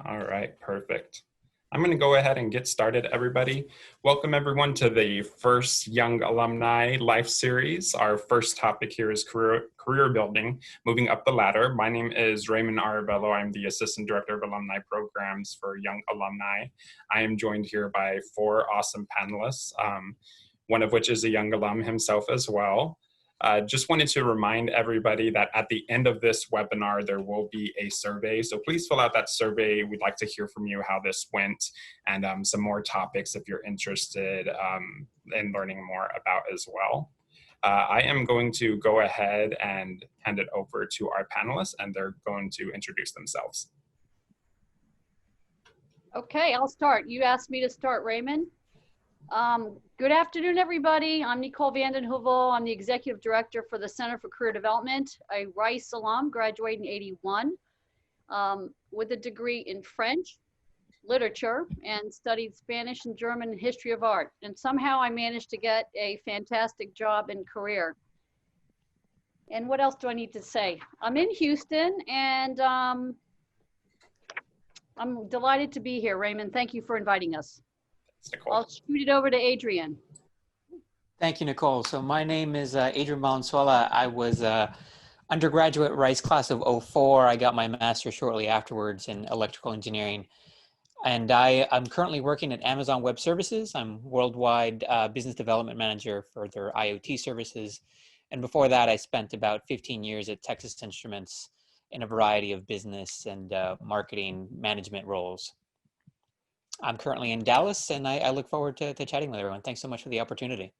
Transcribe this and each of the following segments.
All right, perfect. I'm going to go ahead and get started, everybody. Welcome, everyone, to the first Young Alumni Life Series. Our first topic here is career building, moving up the ladder. My name is Raymond Arabello. I'm the Assistant Director of Alumni Programs for Young Alumni. I am joined here by four awesome panelists, one of which is a young alum himself as well. Just wanted to remind everybody that at the end of this webinar, there will be a survey. So please fill out that survey. We'd like to hear from you how this went and some more topics if you're interested in learning more about as well. I am going to go ahead and hand it over to our panelists, and they're going to introduce themselves. Okay, I'll start. You asked me to start, Raymond. Good afternoon, everybody. I'm Nicole Van Den Heuvel. I'm the Executive Director for the Center for Career Development, a Rice alum, graduated in '81, with a degree in French, literature, and studied Spanish and German and history of art. And somehow I managed to get a fantastic job and career. And what else do I need to say? I'm in Houston, and I'm delighted to be here, Raymond. Thank you for inviting us. I'll shoot it over to Adrian. Thank you, Nicole. So my name is Adrian Valenzuela. I was undergraduate Rice class of '04. I got my master's shortly afterwards in electrical engineering. And I'm currently working at Amazon Web Services. I'm worldwide business development manager for their IoT services. And before that, I spent about 15 years at Texas Instruments in a variety of business and marketing management roles. I'm currently in Dallas, and I look forward to chatting with everyone. Thanks so much for the opportunity.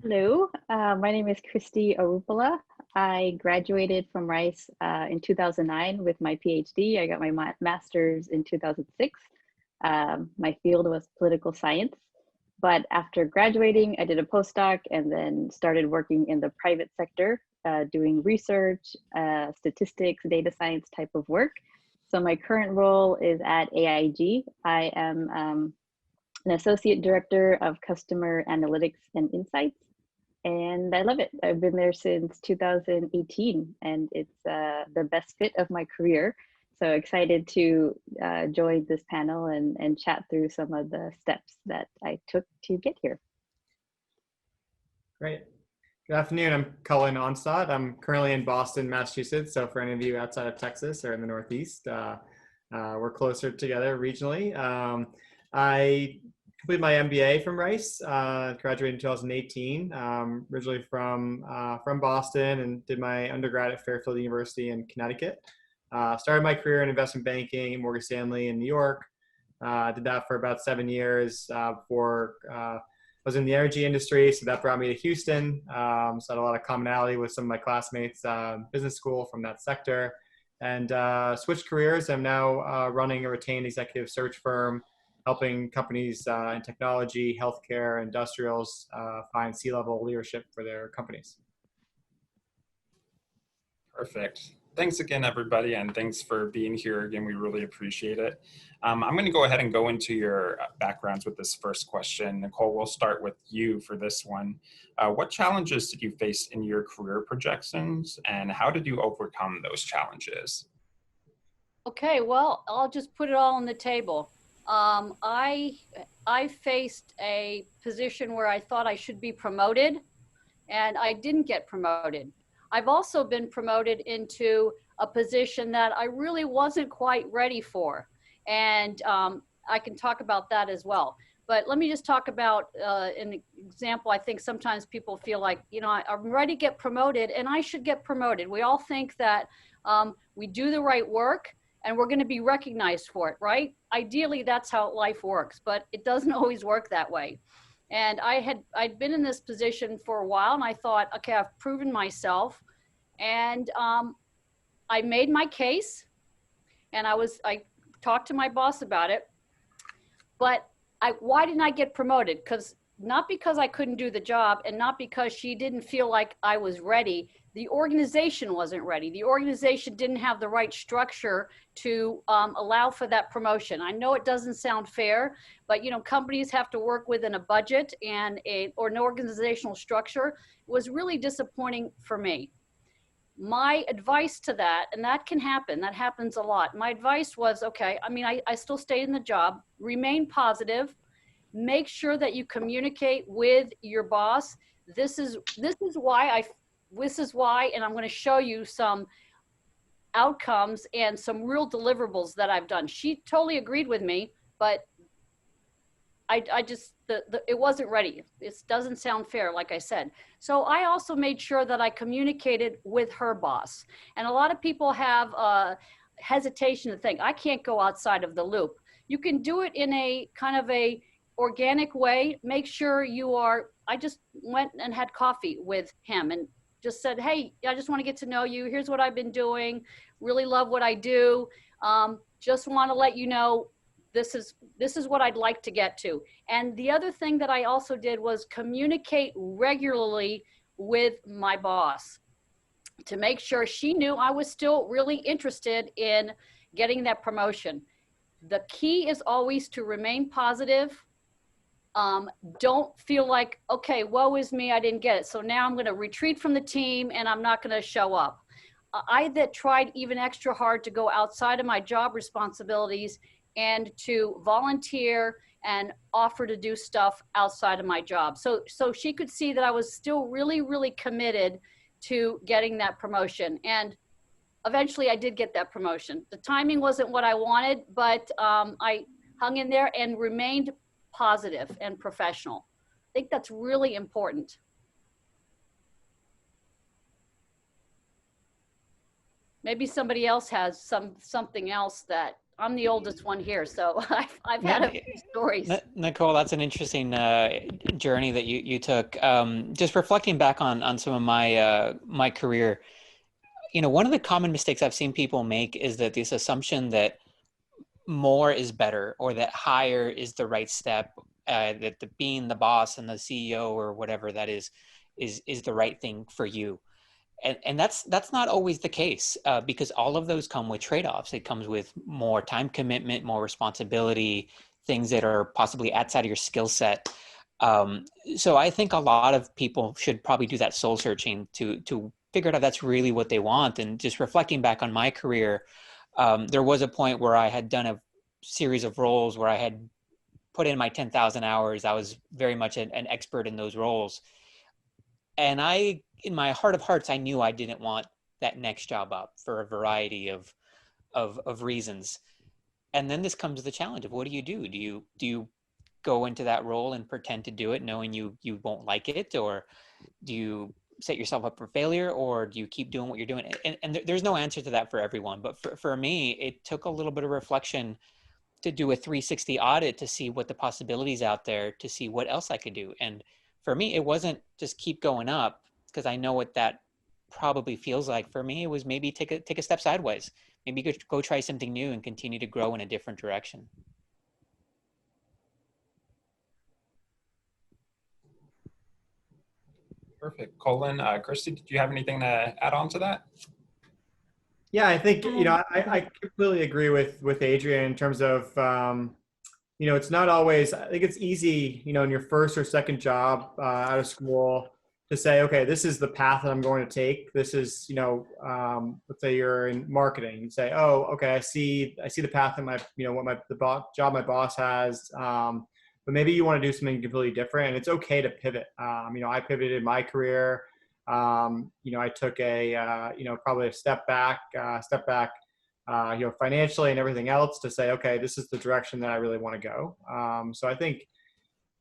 Hello, my name is Christy Aroopala. I graduated from Rice in 2009 with my PhD. I got my master's in 2006. My field was political science. But after graduating, I did a postdoc and then started working in the private sector, doing research, statistics, data science type of work. So my current role is at AIG. I am an associate director of customer analytics and insights, and I love it. I've been there since 2018, and it's the best fit of my career. So excited to join this panel and chat through some of the steps that I took to get here. Great. Good afternoon, I'm Cullen Onstott. I'm currently in Boston, Massachusetts. So for any of you outside of Texas or in the Northeast, we're closer together regionally. I completed my MBA from Rice, graduated in 2018, originally from Boston, and did my undergrad at Fairfield University in Connecticut. Started my career in investment banking at Morgan Stanley in New York. Did that for about 7 years before I was in the energy industry, so that brought me to Houston. So I had a lot of commonality with some of my classmates, business school from that sector, and switched careers. I'm now running a retained executive search firm, helping companies in technology, healthcare, industrials find C-level leadership for their companies. Perfect. Thanks again, everybody, and thanks for being here again. We really appreciate it. I'm going to go ahead and go into your backgrounds with this first question. Nicole, we'll start with you for this one. What challenges did you face in your career projections, and how did you overcome those challenges? Okay, well, I'll just put it all on the table. I faced a position where I thought I should be promoted, and I didn't get promoted. I've also been promoted into a position that I really wasn't quite ready for. And I can talk about that as well. But let me just talk about an example. I think sometimes people feel like, you know, I'm ready to get promoted and I should get promoted. We all think that we do the right work and we're going to be recognized for it, right? Ideally, that's how life works, but it doesn't always work that way. And I'd been in this position for a while, and I thought, okay, I've proven myself, and I made my case, and I talked to my boss about it. But why didn't I get promoted? Not because I couldn't do the job, and not because she didn't feel like I was ready. The organization wasn't ready. The organization didn't have the right structure to allow for that promotion. I know it doesn't sound fair, but you know, companies have to work within a budget and an organizational structure. It was really disappointing for me. my advice to that, and that can happen, that happens a lot. My advice was, okay, I mean, I still stayed in the job, remain positive, make sure that you communicate with your boss. This is why, and I'm going to show you some outcomes and some real deliverables that I've done. She totally agreed with me, but I just, it wasn't ready. This doesn't sound fair, like I said. So I also made sure that I communicated with her boss. And a lot of people have hesitation to think, I can't go outside of the loop. You can do it in a kind of a organic way. Make sure you are, I just went and had coffee with him and just said, hey, I just want to get to know you. Here's what I've been doing. Really love what I do. Just want to let you know, this is what I'd like to get to. And the other thing that I also did was communicate regularly with my boss to make sure she knew I was still really interested in getting that promotion. The key is always to remain positive. Don't feel like, okay, woe is me, I didn't get it. So now I'm going to retreat from the team and I'm not going to show up. I that tried even extra hard to go outside of my job responsibilities and to volunteer and offer to do stuff outside of my job. So she could see that I was still really, really committed to getting that promotion. And eventually I did get that promotion. The timing wasn't what I wanted, but I hung in there and remained positive and professional. I think that's really important. Maybe somebody else has something else that, I'm the oldest one here, so I've had a few stories. Nicole, that's an interesting journey that you took. Just reflecting back on some of my career, you know, one of the common mistakes I've seen people make is that this assumption that more is better, or that higher is the right step, that being the boss and the CEO or whatever that is the right thing for you. And that's not always the case, because all of those come with trade-offs. It comes with more time commitment, more responsibility, things that are possibly outside of your skill set. So I think a lot of people should probably do that soul searching to figure out if that's really what they want. And just reflecting back on my career, there was a point where I had done a series of roles where I had put in my 10,000 hours. I was very much an expert in those roles. And in my heart of hearts, I knew I didn't want that next job up for a variety of reasons. And then this comes to the challenge of, what do? Do you go into that role and pretend to do it knowing you won't like it? Or do you set yourself up for failure? Or do you keep doing what you're doing? And there's no answer to that for everyone. But for me, it took a little bit of reflection to do a 360 audit to see what the possibilities out there, to see what else I could do. And for me, it wasn't just keep going up, because I know what that probably feels like. For me, it was maybe take a step sideways, maybe go try something new and continue to grow in a different direction. Perfect. Cullen, Christy, did you have anything to add on to that? Yeah, I think, you know, I completely agree with Adrian in terms of, you know, it's not always, I think it's easy, you know, in your first or second job out of school to say, okay, this is the path that I'm going to take. This is, you know, let's say you're in marketing. You say, oh, okay, I see the path that my, you know, what the job my boss has. But maybe you want to do something completely different, and it's okay to pivot. You know, I pivoted my career. You know, I took you know, probably a step back, you know, financially and everything else, to say, okay, this is the direction that I really want to go. So I think,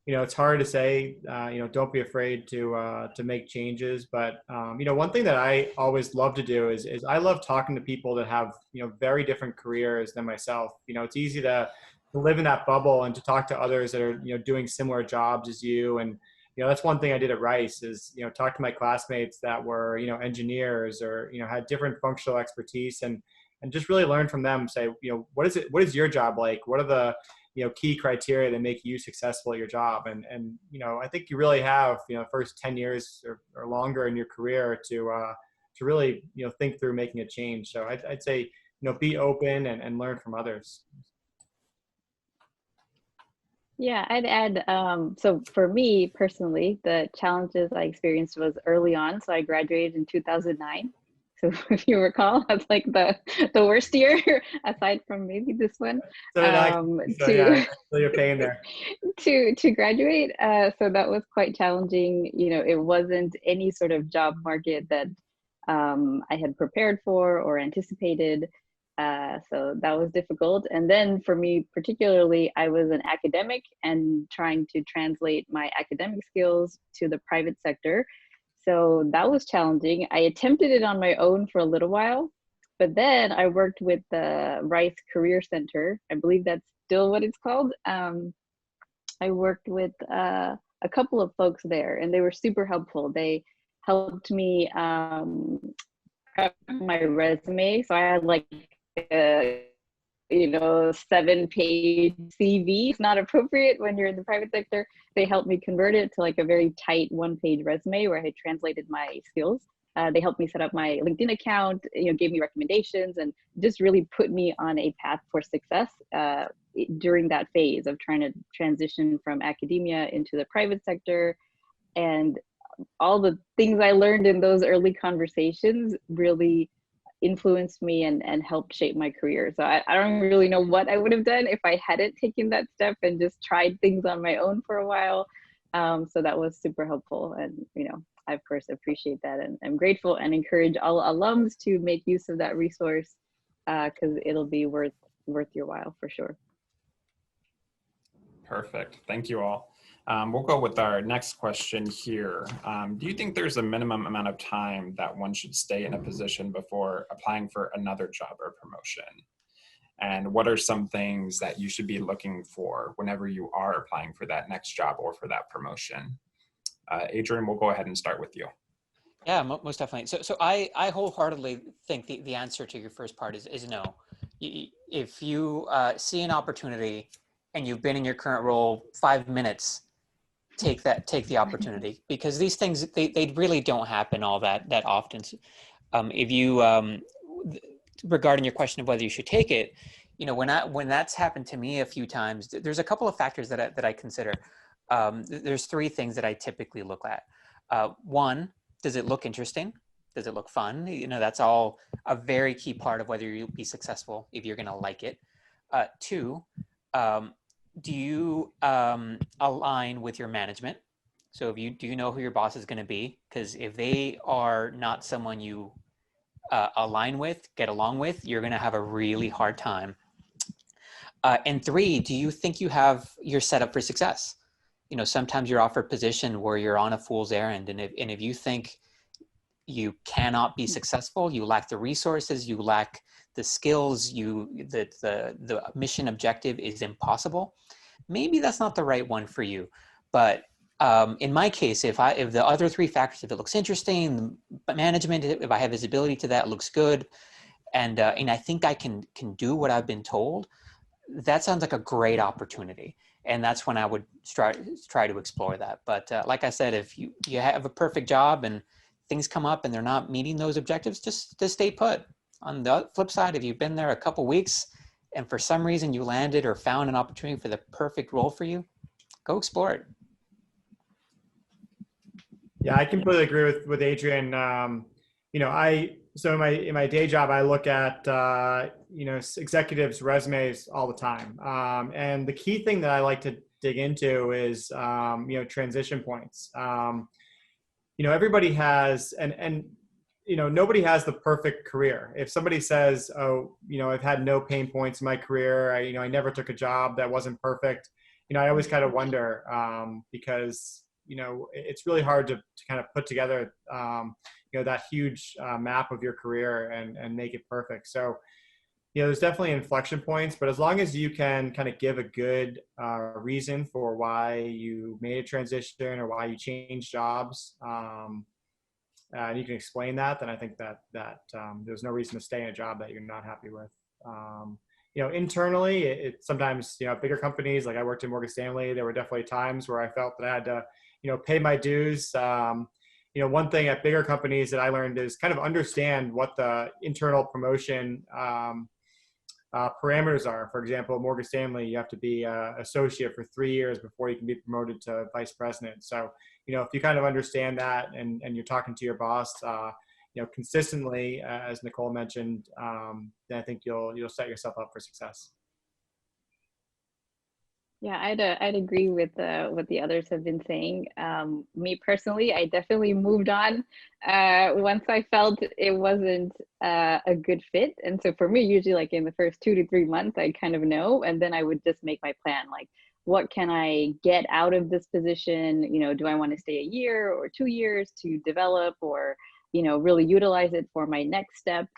you know, it's hard to say, you know, don't be afraid to make changes. But, you know, one thing that I always love to do is I love talking to people that have, you know, very different careers than myself. You know, it's easy to live in that bubble and to talk to others that are, you know, doing similar jobs as you. And, you know, that's one thing I did at Rice is, you know, talk to my classmates that were, you know, engineers or, you know, had different functional expertise, and just really learn from them. Say, you know, what is your job like? What are the, you know, key criteria that make you successful at your job? And, you know, I think you really have, you know, first 10 years or longer in your career to really, you know, think through making a change. So I'd say, you know, be open and learn from others. Yeah, I'd add, so for me personally, the challenges I experienced was early on. So I graduated in 2009. So if you recall, that's like the worst year, aside from maybe this one, So did I. So yeah, I feel your pain there. to graduate. So that was quite challenging. You know, it wasn't any sort of job market that I had prepared for or anticipated. So that was difficult. And then for me particularly, I was an academic and trying to translate my academic skills to the private sector. So that was challenging. I attempted it on my own for a little while, but then I worked with the Rice Career Center. I believe that's still what it's called. I worked with a couple of folks there, and they were super helpful. They helped me prep my resume. So I had like a 7-page CV. It's not appropriate when you're in the private sector. They helped me convert it to like a very tight 1-page resume where I had translated my skills. They helped me set up my LinkedIn account, gave me recommendations, and just really put me on a path for success during that phase of trying to transition from academia into the private sector. And all the things I learned in those early conversations really influenced me and helped shape my career. So I don't really know what I would have done if I hadn't taken that step and just tried things on my own for a while. So that was super helpful. And, I of course appreciate that, and I'm grateful and encourage all alums to make use of that resource because it'll be worth your while for sure. Perfect. Thank you all. We'll go with our next question here. Do you think there's a minimum amount of time that one should stay in a position before applying for another job or promotion? And what are some things that you should be looking for whenever you are applying for that next job or for that promotion? Adrian, we'll go ahead and start with you. Yeah, most definitely. So I wholeheartedly think the answer to your first part is no. If you see an opportunity and you've been in your current role 5 minutes, take the opportunity, because these things, they really don't happen all that often. If you regarding your question of whether you should take it, when that's happened to me a few times, there's a couple of factors that I consider. There's 3 things that I typically look at. One, does it look interesting? Does it look fun? That's all a very key part of whether you'll be successful, if you're going to like it. 2, do you align with your management? So do you know who your boss is going to be? Because if they are not someone you align with, get along with, you're going to have a really hard time. And 3, do you think you're set up for success? Sometimes you're offered a position where you're on a fool's errand, and if you think you cannot be successful, you lack the resources, you lack the skills, the mission objective is impossible, maybe that's not the right one for you. But in my case, if the other 3 factors, if it looks interesting, management, if I have visibility to that, looks good, and I think I can do what I've been told, that sounds like a great opportunity. And that's when I would try to explore that. But like I said, if you have a perfect job and things come up and they're not meeting those objectives, just stay put. On the flip side, if you've been there a couple weeks and for some reason you landed or found an opportunity for the perfect role for you, go explore it. Yeah, I completely agree with Adrian. So in my day job, I look at executives' resumes all the time, and the key thing that I like to dig into is transition points. Everybody has and nobody has the perfect career. If somebody says, "Oh, I've had no pain points in my career. I never took a job that wasn't perfect," I always kind of wonder because it's really hard to kind of put together that huge map of your career and make it perfect. So there's definitely inflection points, but as long as you can kind of give a good reason for why you made a transition or why you changed jobs, and you can explain that, then I think that there's no reason to stay in a job that you're not happy with. Internally, it sometimes, bigger companies, like I worked in Morgan Stanley, there were definitely times where I felt that I had to, pay my dues. One thing at bigger companies that I learned is kind of understand what the internal promotion parameters are. For example, Morgan Stanley, you have to be an associate for 3 years before you can be promoted to vice president. So, if you kind of understand that and you're talking to your boss, consistently, as Nicole mentioned, then I think you'll set yourself up for success. Yeah, I'd agree with what the others have been saying. Me personally, I definitely moved on once I felt it wasn't a good fit. And so for me, usually like in the first 2 to 3 months, I kind of know, and then I would just make my plan. Like, what can I get out of this position? Do I want to stay a year or 2 years to develop, or really utilize it for my next step?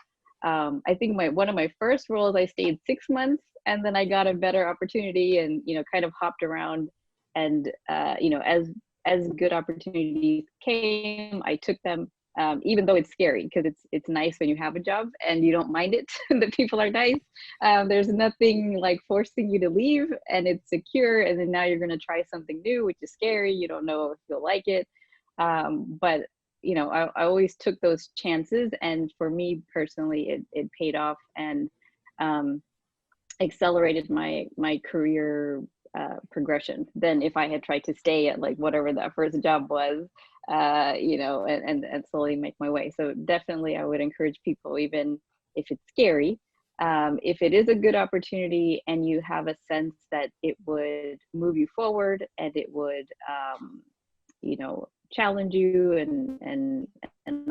I think one of my first roles, I stayed 6 months, and then I got a better opportunity, and kind of hopped around, and as good opportunities came, I took them. Even though it's scary, because it's nice when you have a job and you don't mind it. The people are nice. There's nothing like forcing you to leave, and it's secure. And then now you're going to try something new, which is scary. You don't know if you'll like it, but I always took those chances, and for me personally, it paid off, and accelerated my career progression than if I had tried to stay at like whatever that first job was, and slowly make my way. So definitely, I would encourage people, even if it's scary, if it is a good opportunity and you have a sense that it would move you forward, and it would, challenge you and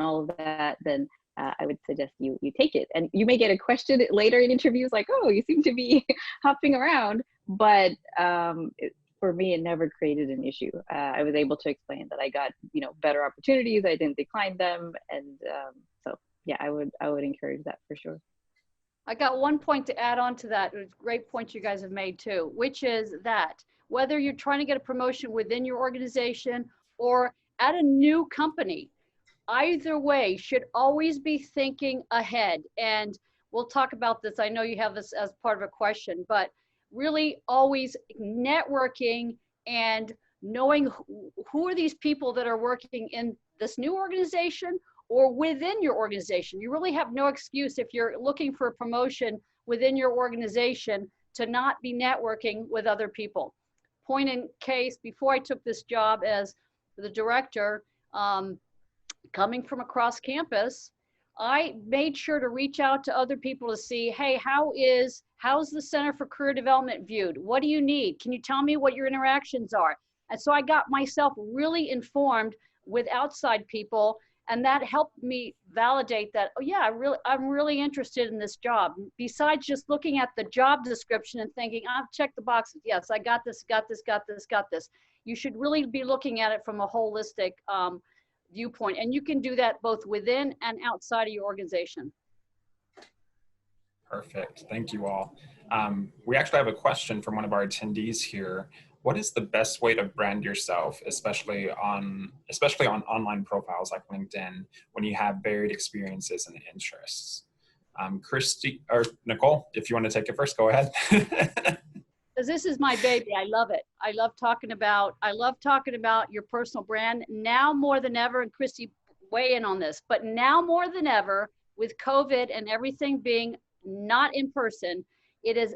all of that, then I would suggest you take it. And you may get a question later in interviews like, oh, you seem to be hopping around, but for me, it never created an issue. I was able to explain that I got better opportunities. I didn't decline them, and so yeah, I would encourage that for sure. I got one point to add on to that. It's a great point you guys have made too, which is that whether you're trying to get a promotion within your organization or at a new company, either way should always be thinking ahead. And we'll talk about this. I know you have this as part of a question, but really always networking and knowing who are these people that are working in this new organization or within your organization. You really have no excuse if you're looking for a promotion within your organization to not be networking with other people. Point in case, before I took this job as the director, coming from across campus, I made sure to reach out to other people to see, hey, how's the Center for Career Development viewed? What do you need? Can you tell me what your interactions are? And so I got myself really informed with outside people, and that helped me validate that, oh yeah, I'm really interested in this job. Besides just looking at the job description and thinking, I've checked the boxes. Yes, I got this, got this, got this, got this. You should really be looking at it from a holistic viewpoint. And you can do that both within and outside of your organization. Perfect. Thank you all. We actually have a question from one of our attendees here. What is the best way to brand yourself, especially on online profiles like LinkedIn, when you have varied experiences and interests? Christy or Nicole, if you want to take it first, go ahead. Because this is my baby. I love it. I love talking about your personal brand now more than ever. And Christy, weigh in on this, but now more than ever, with COVID and everything being not in person, it is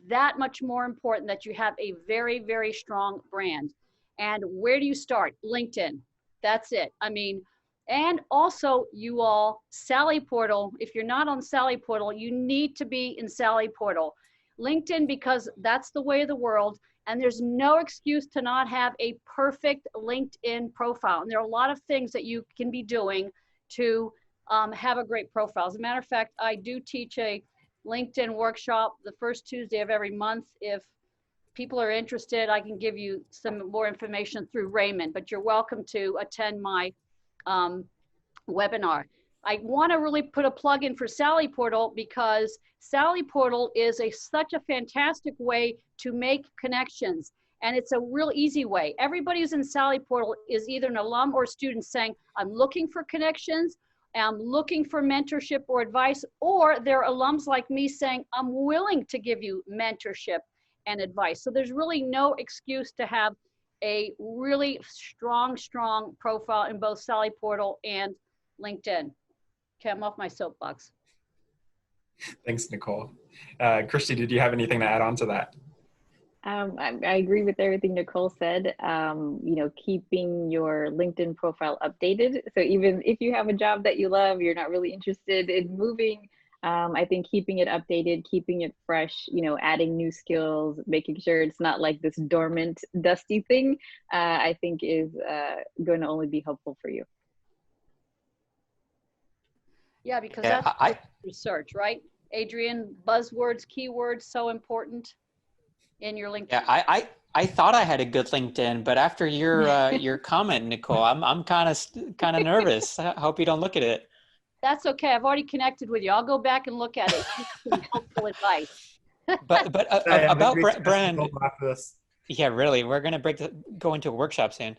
that much more important that you have a very, very strong brand. And where do you start? LinkedIn. That's it. I mean, and also you all, Sally Portal. If you're not on Sally Portal, you need to be in Sally Portal. LinkedIn, because that's the way of the world. And there's no excuse to not have a perfect LinkedIn profile. And there are a lot of things that you can be doing to have a great profile. As a matter of fact, I do teach a LinkedIn workshop the first Tuesday of every month. If people are interested, I can give you some more information through Raymond, but you're welcome to attend my webinar. I want to really put a plug in for Sally Portal, because Sally Portal is such a fantastic way to make connections. And it's a real easy way. Everybody who's in Sally Portal is either an alum or student saying, I'm looking for connections, I'm looking for mentorship or advice, or they're alums like me saying, I'm willing to give you mentorship and advice. So there's really no excuse to have a really strong profile in both Sally Portal and LinkedIn. Okay, I'm off my soapbox. Thanks, Nicole. Christy, did you have anything to add on to that? I agree with everything Nicole said. Keeping your LinkedIn profile updated. So even if you have a job that you love, you're not really interested in moving. I think keeping it updated, keeping it fresh, adding new skills, making sure it's not like this dormant, dusty thing, I think is going to only be helpful for you. Yeah, because Yeah, that's research, right? Adrian, buzzwords, keywords, so important in your LinkedIn. Yeah, I thought I had a good LinkedIn, but after your comment, Nicole, I'm kind of nervous. I hope you don't look at it. That's okay. I've already connected with you. I'll go back and look at it. Some helpful advice. But about brand. After this. Yeah, really, we're gonna go into a workshop soon.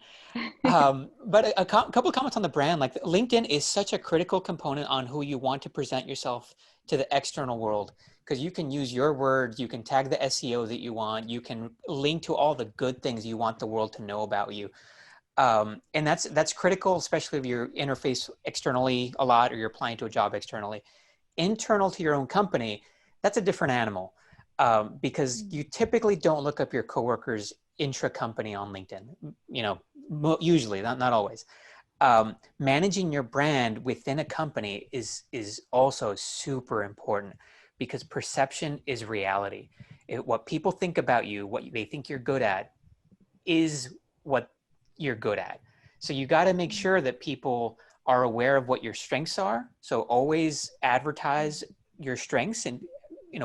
But a couple comments on the brand. Like LinkedIn is such a critical component on who you want to present yourself to the external world, because you can use your words, you can tag the SEO that you want, you can link to all the good things you want the world to know about you. And that's critical, especially if you interface externally a lot or you're applying to a job externally. Internal to your own company, that's a different animal, because you typically don't look up your coworkers intra-company on LinkedIn, usually, not always. Managing your brand within a company is also super important, because perception is reality. What people think about you, what they think you're good at, is what you're good at. So you got to make sure that people are aware of what your strengths are. So always advertise your strengths and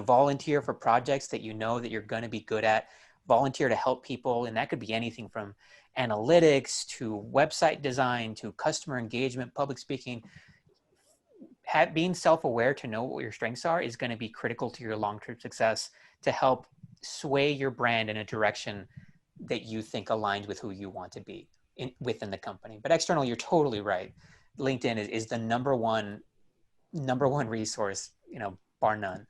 volunteer for projects that that you're going to be good at. Volunteer to help people, and that could be anything from analytics to website design to customer engagement, public speaking. Being self-aware to know what your strengths are is going to be critical to your long-term success, to help sway your brand in a direction that you think aligns with who you want to be within the company. But external, you're totally right. LinkedIn is the number one resource, bar none.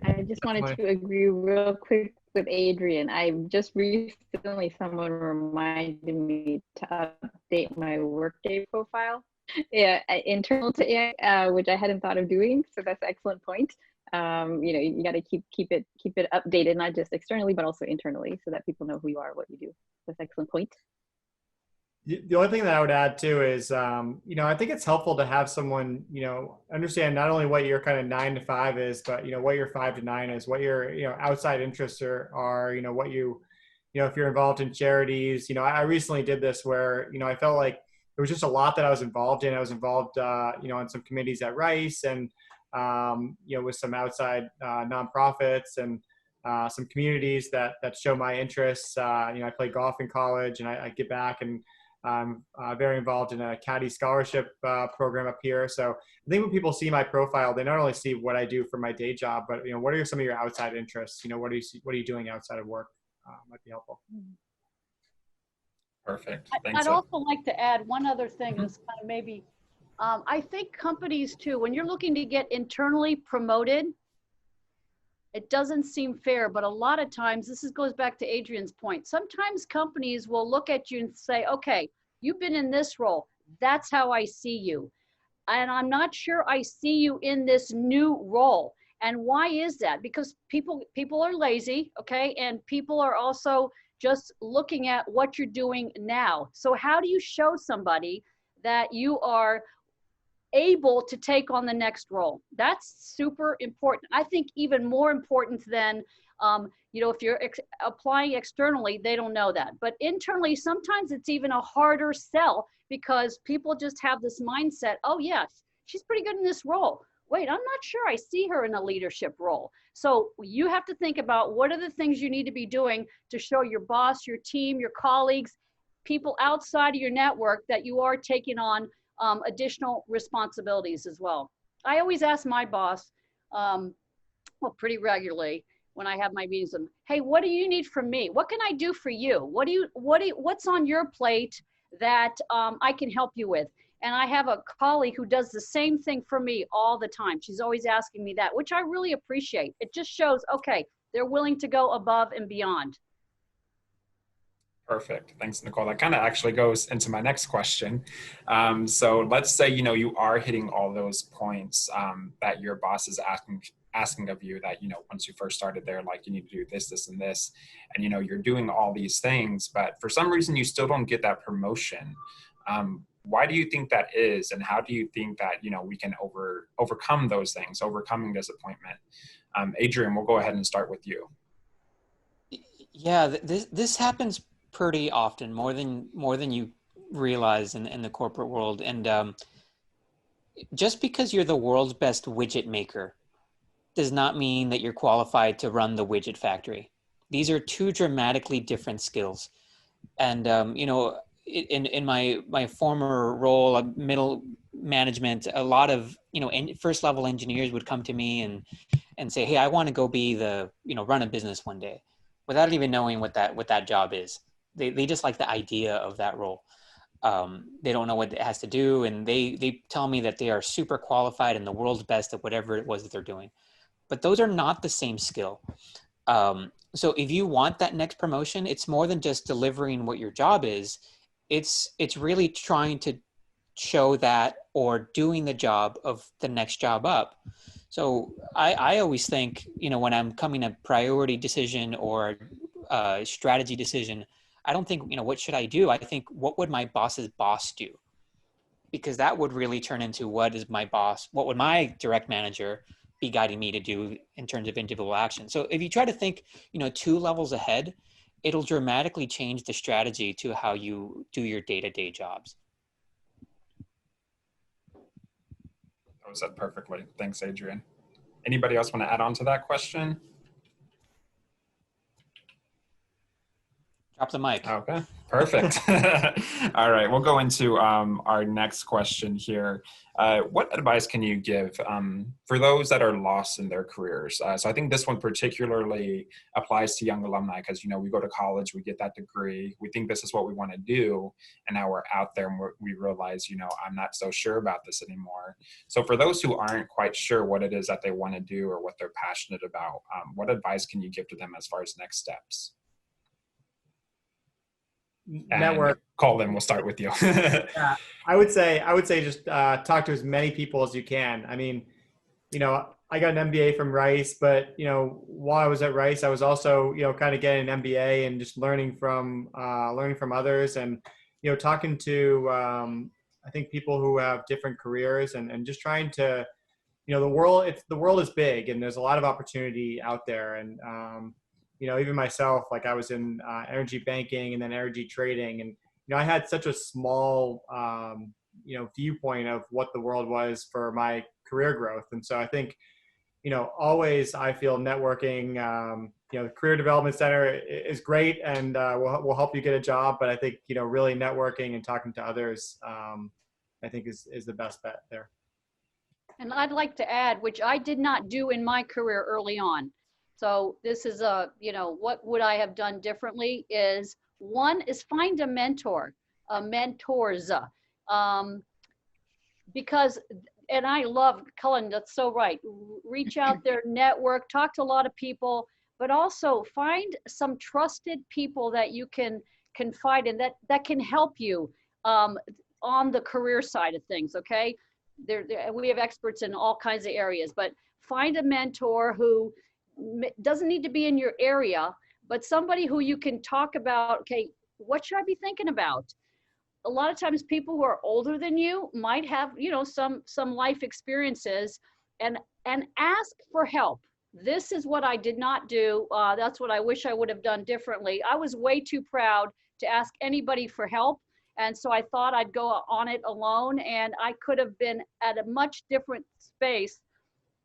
I just wanted to agree real quick with Adrian. I just recently, someone reminded me to update my Workday profile, internal to AI, which I hadn't thought of doing. So that's an excellent point. You got to keep it updated, not just externally, but also internally, so that people know who you are, what you do. That's an excellent point. The only thing that I would add too is, I think it's helpful to have someone, understand not only what your kind of 9 to 5 is, but, what your 5 to 9 is, what your, outside interests are, what if you're involved in charities. I recently did this where, I felt like there was just a lot that I was involved in. I was involved, on some committees at Rice and, with some outside nonprofits and some communities that show my interests. I play golf in college, and I get back and I'm very involved in a caddy scholarship program up here. So I think when people see my profile, they not only see what I do for my day job, but what are some of your outside interests? What are you doing outside of work? Might be helpful. Perfect. Thanks. I'd also like to add one other thing. Is kind of maybe, I think companies too, when you're looking to get internally promoted, it doesn't seem fair, but a lot of times, goes back to Adrian's point. Sometimes companies will look at you and say, okay, you've been in this role. That's how I see you. And I'm not sure I see you in this new role. And why is that? Because people are lazy, okay? And people are also just looking at what you're doing now. So how do you show somebody that you are able to take on the next role? That's super important. I think even more important than, if you're applying externally, they don't know that. But internally, sometimes it's even a harder sell, because people just have this mindset, oh yes, she's pretty good in this role. Wait, I'm not sure I see her in a leadership role. So you have to think about what are the things you need to be doing to show your boss, your team, your colleagues, people outside of your network that you are taking on additional responsibilities as well. I always ask my boss, pretty regularly when I have my meetings, hey, what do you need from me? What can I do for you? What's on your plate that I can help you with? And I have a colleague who does the same thing for me all the time. She's always asking me that, which I really appreciate. It just shows, okay, they're willing to go above and beyond. Perfect. Thanks, Nicole. That kind of actually goes into my next question. So let's say, you are hitting all those points that your boss is asking of you that, once you first started there, like you need to do this, this, and this, and, you're doing all these things, but for some reason you still don't get that promotion. Why do you think that is? And how do you think that, we can overcome those things, overcoming disappointment? Adrian, we'll go ahead and start with you. Yeah, this happens pretty often, more than you realize in the corporate world. And just because you're the world's best widget maker does not mean that you're qualified to run the widget factory. These are two dramatically different skills. And in my former role, middle management, a lot of first level engineers would come to me and say, "Hey, I want to go be run a business one day," without even knowing what that job is. They just like the idea of that role. They don't know what it has to do, and they tell me that they are super qualified and the world's best at whatever it was that they're doing. But those are not the same skill. So if you want that next promotion, it's more than just delivering what your job is. It's really trying to show that, or doing the job of the next job up. So I always think, when I'm coming a priority decision or a strategy decision, I don't think, what should I do? I think, what would my boss's boss do? Because that would really turn into what would my direct manager be guiding me to do in terms of individual action. So if you try to think, 2 levels ahead, it'll dramatically change the strategy to how you do your day-to-day jobs. That was said perfectly. Thanks, Adrian. Anybody else want to add on to that question? Drop the mic. Okay, perfect. All right, we'll go into our next question here. What advice can you give for those that are lost in their careers? So I think this one particularly applies to young alumni because, we go to college, we get that degree, we think this is what we want to do, and now we're out there and we realize, I'm not so sure about this anymore. So for those who aren't quite sure what it is that they want to do or what they're passionate about, what advice can you give to them as far as next steps? Network. And Cullen, we'll start with you. Yeah, I would say just talk to as many people as you can. I mean, I got an MBA from Rice, but while I was at Rice, I was also kind of getting an MBA and just learning from others, and talking to I think people who have different careers, and just trying to the world is big and there's a lot of opportunity out there, and even myself, like I was in energy banking and then energy trading, and I had such a small viewpoint of what the world was for my career growth. And so I think always I feel networking, the Career Development Center is great, and will help you get a job, but I think really networking and talking to others I think is the best bet there. And I'd like to add, which I did not do in my career early on. So this is what would I have done differently is, one is find a mentor, mentors, because, and I love, Cullen, that's so right. Reach out there, network, talk to a lot of people, but also find some trusted people that you can confide in, that can help you on the career side of things, okay? We have experts in all kinds of areas, but find a mentor who doesn't need to be in your area, but somebody who you can talk about, okay, what should I be thinking about? A lot of times people who are older than you might have, some life experiences, and ask for help. This is what I did not do. That's what I wish I would have done differently. I was way too proud to ask anybody for help. And so I thought I'd go on it alone, and I could have been at a much different space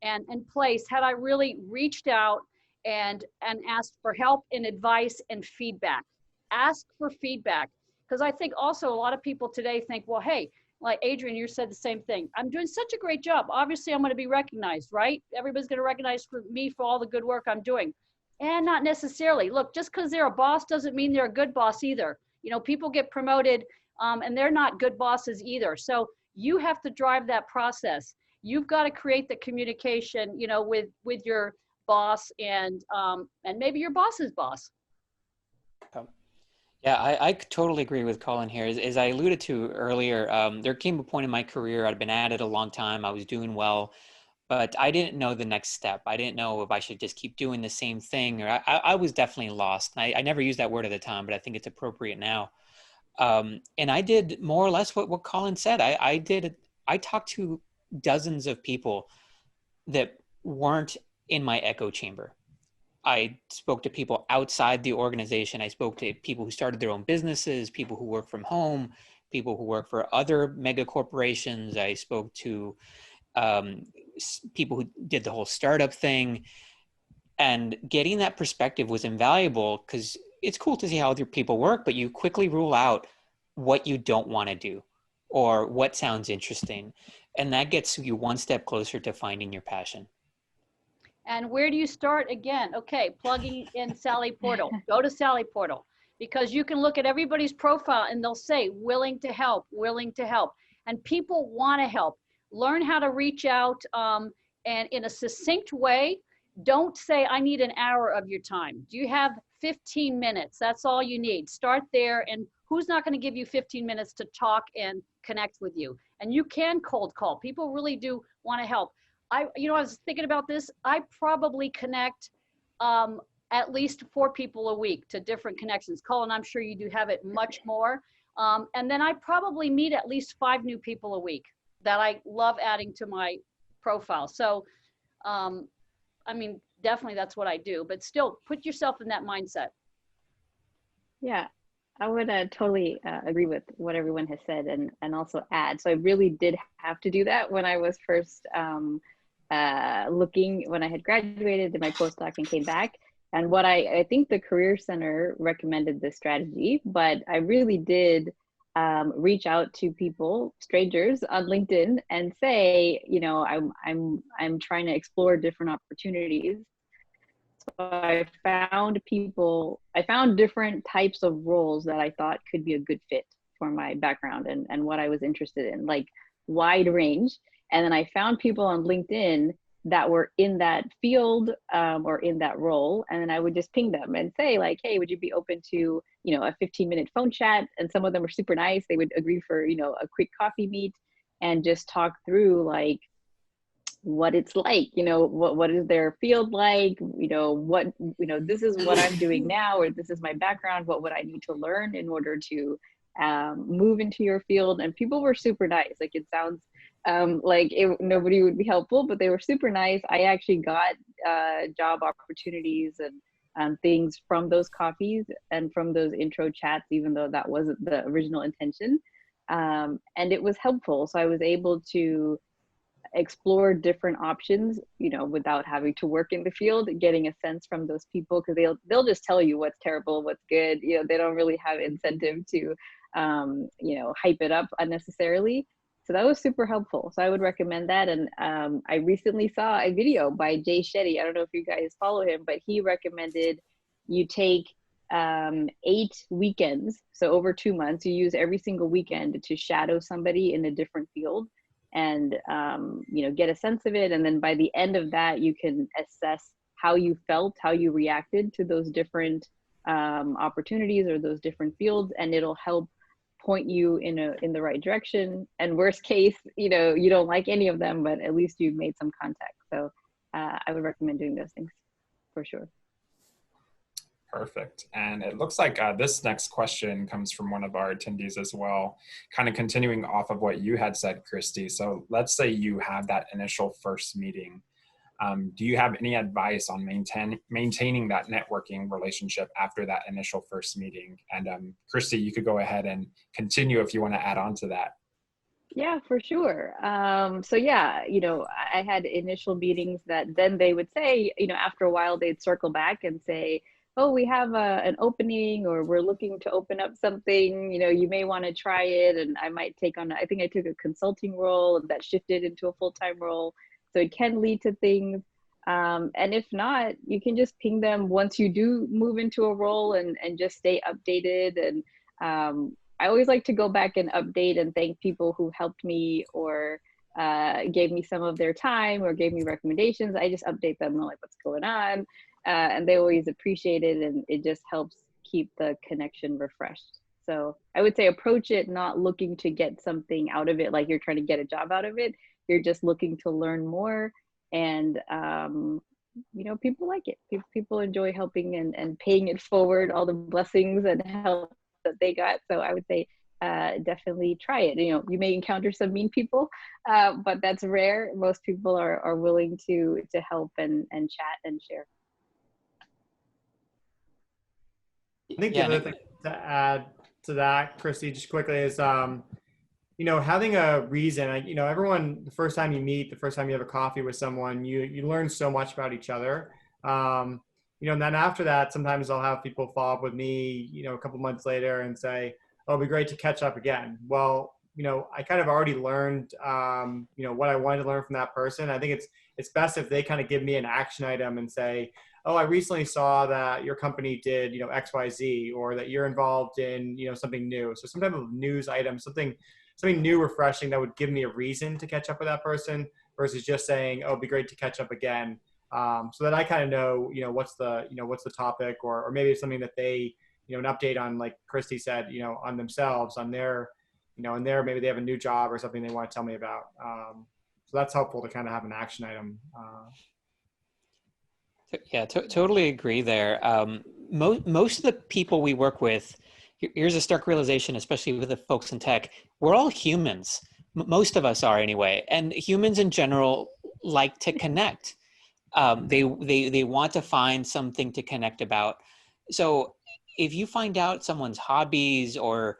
and place had I really reached out and asked for help and advice and feedback. Ask for feedback. Because I think also a lot of people today think, well, hey, like Adrian, you said the same thing. I'm doing such a great job. Obviously, I'm going to be recognized, right? Everybody's going to recognize me for all the good work I'm doing. And not necessarily. Look, just because they're a boss doesn't mean they're a good boss either. People get promoted and they're not good bosses either. So you have to drive that process. You've got to create the communication, with your boss and maybe your boss's boss. Yeah, I totally agree with Cullen here. As I alluded to earlier, there came a point in my career, I'd been at it a long time, I was doing well, but I didn't know the next step. I didn't know if I should just keep doing the same thing, or I was definitely lost. I never used that word at the time, but I think it's appropriate now. And I did more or less what Colin said. I talked to dozens of people that weren't in my echo chamber. I spoke to people outside the organization. I spoke to people who started their own businesses, people who work from home, people who work for other mega corporations. I spoke to people who did the whole startup thing. And getting that perspective was invaluable because it's cool to see how other people work, but you quickly rule out what you don't want to do or what sounds interesting. And that gets you one step closer to finding your passion. And where do you start again? Okay, plugging in Sally Portal. Go to Sally Portal because you can look at everybody's profile and they'll say willing to help, willing to help. And people want to help. Learn how to reach out and in a succinct way. Don't say, I need an hour of your time. Do you have 15 minutes? That's all you need. Start there. And who's not going to give you 15 minutes to talk and connect with you? And you can cold call. People really do want to help. I was thinking about this. I probably connect at least 4 people a week to different connections. Cullen, I'm sure you do have it much more. And then I probably meet at least 5 new people a week that I love adding to my profile. So, I mean, definitely that's what I do, but still put yourself in that mindset. Yeah, I would totally agree with what everyone has said and also add. So I really did have to do that when I was first looking, when I had graduated, did my postdoc and came back. And what I think the Career Center recommended this strategy, but I really did reach out to people, strangers on LinkedIn, and say, I'm trying to explore different opportunities. So I found different types of roles that I thought could be a good fit for my background and what I was interested in, like wide range. And then I found people on LinkedIn that were in that field or in that role. And then I would just ping them and say like, hey, would you be open to, a 15-minute phone chat? And some of them were super nice. They would agree for, a quick coffee meet and just talk through like what it's like, what is their field like, this is what I'm doing now, or this is my background. What would I need to learn in order to move into your field? And people were super nice. Like it sounds nobody would be helpful, but they were super nice. I actually got job opportunities and things from those coffees and from those intro chats, even though that wasn't the original intention. And it was helpful. So I was able to explore different options, without having to work in the field, getting a sense from those people, because they'll just tell you what's terrible, what's good. They don't really have incentive to, hype it up unnecessarily. So that was super helpful. So I would recommend that. And I recently saw a video by Jay Shetty. I don't know if you guys follow him, but he recommended you take 8 weekends. So over 2 months, you use every single weekend to shadow somebody in a different field and, get a sense of it. And then by the end of that, you can assess how you felt, how you reacted to those different opportunities or those different fields. And it'll help point you in the right direction. And worst case, you don't like any of them, but at least you've made some contact. So I would recommend doing those things for sure. Perfect. And it looks like this next question comes from one of our attendees as well, kind of continuing off of what you had said, Christy. So let's say you have that initial first meeting. Do you have any advice on maintaining that networking relationship after that initial first meeting? And Christy, you could go ahead and continue if you want to add on to that. Yeah, for sure. So yeah, I had initial meetings that then they would say, after a while they'd circle back and say, oh, we have an opening, or we're looking to open up something, you may want to try it. And I might take on, I think I took a consulting role that shifted into a full-time role. So it can lead to things. And if not, you can just ping them once you do move into a role and just stay updated. And I always like to go back and update and thank people who helped me or gave me some of their time or gave me recommendations. I just update them on like what's going on. And they always appreciate it. And it just helps keep the connection refreshed. So I would say approach it not looking to get something out of it, like you're trying to get a job out of it. You're just looking to learn more And people like it. People enjoy helping and paying it forward, all the blessings and help that they got. So I would say definitely try it. You may encounter some mean people, but that's rare. Most people are willing to help and chat and share. I think the other thing to add to that, Christy, just quickly is, having a reason. Everyone, the first time you meet, the first time you have a coffee with someone, you learn so much about each other. And then after that, sometimes I'll have people follow up with me, a couple months later and say, "Oh, it'd be great to catch up again." Well, I kind of already learned, what I wanted to learn from that person. I think it's best if they kind of give me an action item and say, "Oh, I recently saw that your company did, XYZ, or that you're involved in, something new." So some type of news item, something new, refreshing, that would give me a reason to catch up with that person versus just saying, "Oh, it'd be great to catch up again." So that I kind of know, what's the topic, or maybe it's something that they, an update on, like Christy said, on themselves, on their, maybe they have a new job or something they want to tell me about. So that's helpful to kind of have an action item. Yeah, totally agree there. Most of the people we work with, here's a stark realization, especially with the folks in tech, we're all humans. Most of us are anyway. And humans in general like to connect. They want to find something to connect about. So if you find out someone's hobbies, or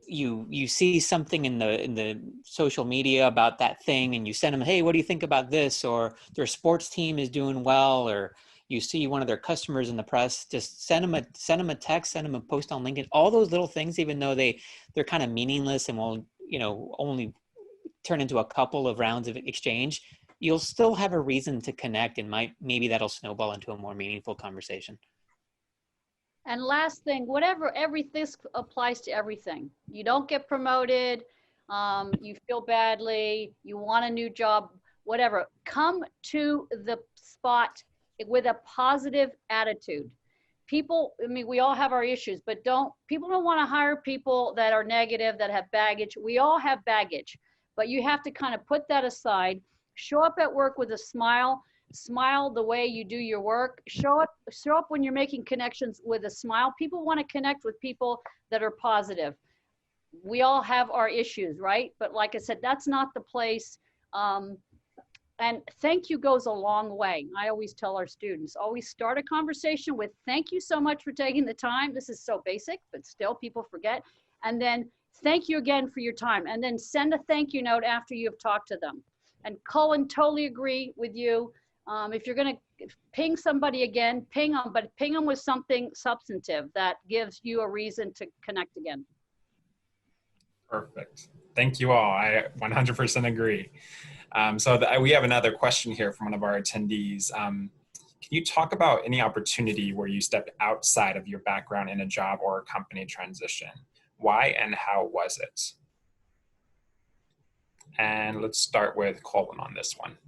you see something in the social media about that thing, and you send them, "Hey, what do you think about this?" Or their sports team is doing well, or you see one of their customers in the press, just send them a text, send them a post on LinkedIn. All those little things, even though they're kind of meaningless and will only turn into a couple of rounds of exchange, you'll still have a reason to connect, and maybe that'll snowball into a more meaningful conversation. And last thing, this applies to everything. You don't get promoted, you feel badly, you want a new job, whatever. Come to the spot with a positive attitude. People, we all have our issues, but people don't want to hire people that are negative, that have baggage. We all have baggage, but you have to kind of put that aside. Show up at work with a smile the way you do your work. Show up when you're making connections with a smile. People want to connect with people that are positive. We all have our issues, right? But like I said, that's not the place. And thank you goes a long way. I always tell our students, always start a conversation with, "Thank you so much for taking the time." This is so basic, but still people forget. And then, "Thank you again for your time." And then send a thank you note after you've talked to them. And Cullen, totally agree with you. If you're going to ping somebody again, ping them, but ping them with something substantive that gives you a reason to connect again. Perfect. Thank you all. I 100% agree. We have another question here from one of our attendees. Can you talk about any opportunity where you stepped outside of your background in a job or a company transition? Why and how was it? And let's start with Colin on this one.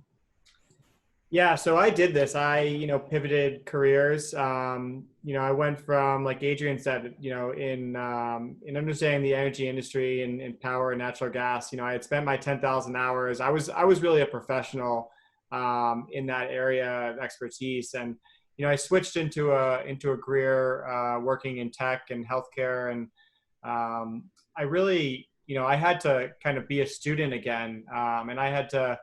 Yeah, so I did this. I, pivoted careers. I went from, like Adrian said, in understanding the energy industry and power and natural gas. I had spent my 10,000 hours. I was really a professional in that area of expertise, and I switched into a career working in tech and healthcare, and I really, I had to kind of be a student again, and I had to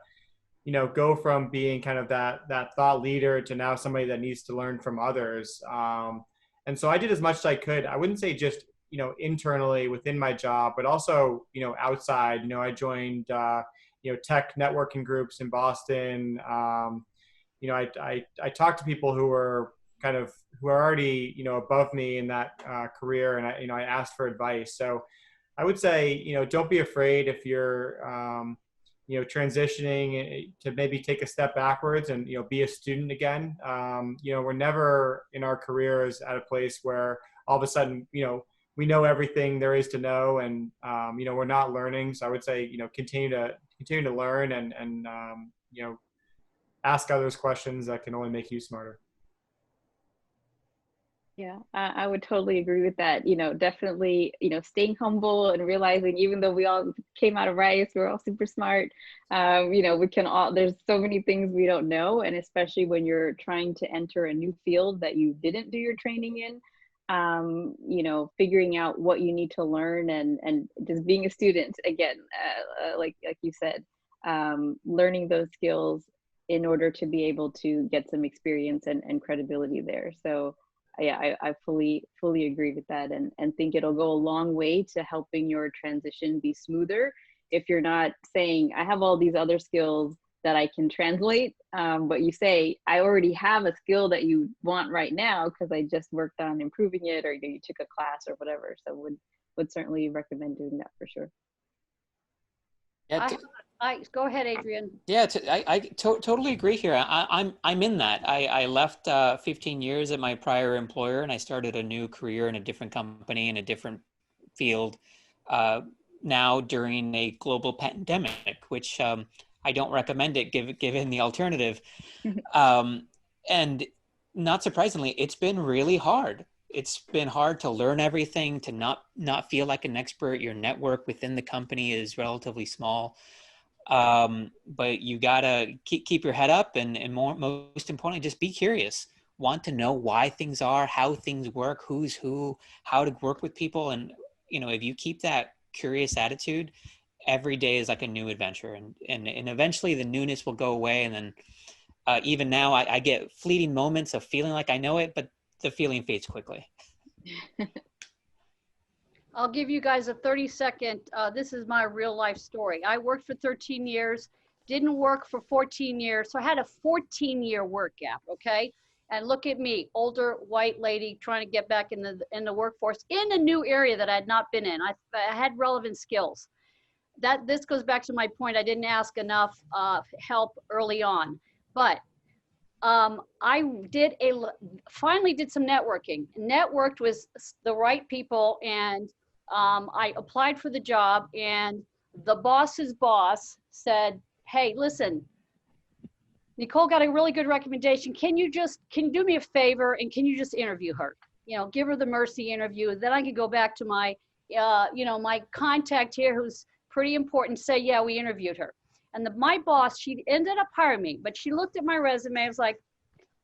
go from being kind of that thought leader to now somebody that needs to learn from others. And so I did as much as I could. I wouldn't say just, internally within my job, but also, outside. I joined, tech networking groups in Boston. I talked to people who are already, above me in that career, and I asked for advice. So I would say, don't be afraid if you're, transitioning to maybe take a step backwards and, be a student again. We're never in our careers at a place where all of a sudden, we know everything there is to know, and, we're not learning. So I would say, continue to learn and ask others questions that can only make you smarter. Yeah, I would totally agree with that. Definitely, staying humble and realizing even though we all came out of Rice, we're all super smart. We can all, there's so many things we don't know. And especially when you're trying to enter a new field that you didn't do your training in, figuring out what you need to learn and just being a student again, like you said, learning those skills in order to be able to get some experience and credibility there. So yeah, I fully agree with that, and think it'll go a long way to helping your transition be smoother. If you're not saying I have all these other skills that I can translate, but you say I already have a skill that you want right now because I just worked on improving it, or you took a class or whatever. So would certainly recommend doing that for sure. Yeah, I go ahead, Adrian. yeah, I totally agree here. I'm in that. I left 15 years at my prior employer, and I started a new career in a different company in a different field. Now during a global pandemic, which I don't recommend it given the alternative. And not surprisingly, it's been really hard. It's been hard to learn everything, to not feel like an expert. Your network within the company is relatively small. But you gotta keep your head up, and most importantly, just be curious. Want to know why things are, how things work, who's who, how to work with people. And if you keep that curious attitude, every day is like a new adventure, and eventually the newness will go away. And then even now I get fleeting moments of feeling like I know it, but the feeling fades quickly. I'll give you guys a 30-second, this is my real life story. I worked for 13 years, didn't work for 14 years. So I had a 14-year work gap, okay? And look at me, older white lady trying to get back in the workforce in a new area that I had not been in. I had relevant skills. This goes back to my point, I didn't ask enough help early on. But I finally did some networking. Networked with the right people, and I applied for the job, and the boss's boss said, hey, listen, Nicole got a really good recommendation. Can you do me a favor, and can you just interview her? Give her the mercy interview. Then I could go back to my, my contact here who's pretty important, say, yeah, we interviewed her. And my boss, she ended up hiring me, but she looked at my resume. I was like,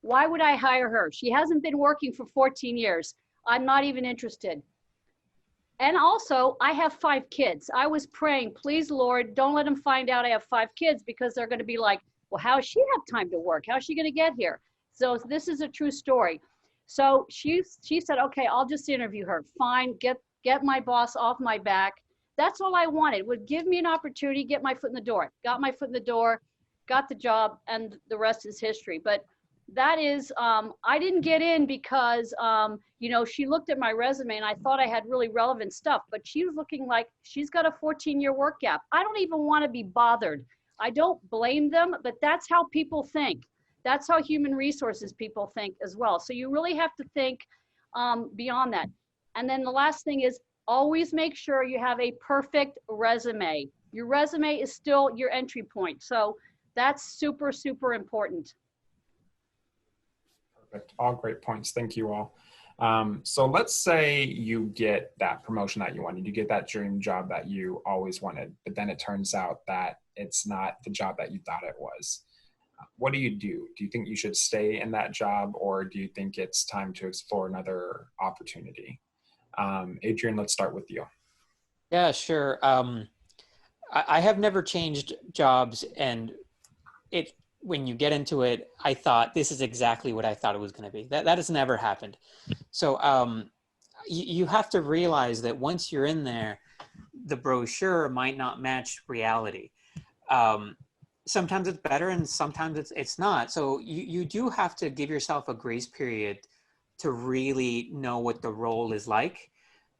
why would I hire her? She hasn't been working for 14 years. I'm not even interested. And also, I have 5 kids. I was praying, please, Lord, don't let them find out I have 5 kids, because they're going to be like, well, how does she have time to work? How is she going to get here? So this is a true story. So she said, okay, I'll just interview her. Fine, get my boss off my back. That's all I wanted, would give me an opportunity, get my foot in the door. Got my foot in the door, got the job, and the rest is history. But that is, I didn't get in because, she looked at my resume and I thought I had really relevant stuff, but she was looking like she's got a 14-year work gap. I don't even want to be bothered. I don't blame them, but that's how people think. That's how human resources people think as well. So you really have to think beyond that. And then the last thing is, always make sure you have a perfect resume. Your resume is still your entry point. So that's super, super important. Perfect. All great points. Thank you all. So let's say you get that promotion that you wanted, you get that dream job that you always wanted, but then it turns out that it's not the job that you thought it was. What do you do? Do you think you should stay in that job, or do you think it's time to explore another opportunity? Adrian, let's start with you. Yeah, sure. I have never changed jobs, and when you get into it, I thought this is exactly what I thought it was going to be. That has never happened. So you have to realize that once you're in there, the brochure might not match reality. Sometimes it's better, and sometimes it's not. So you do have to give yourself a grace period to really know what the role is like,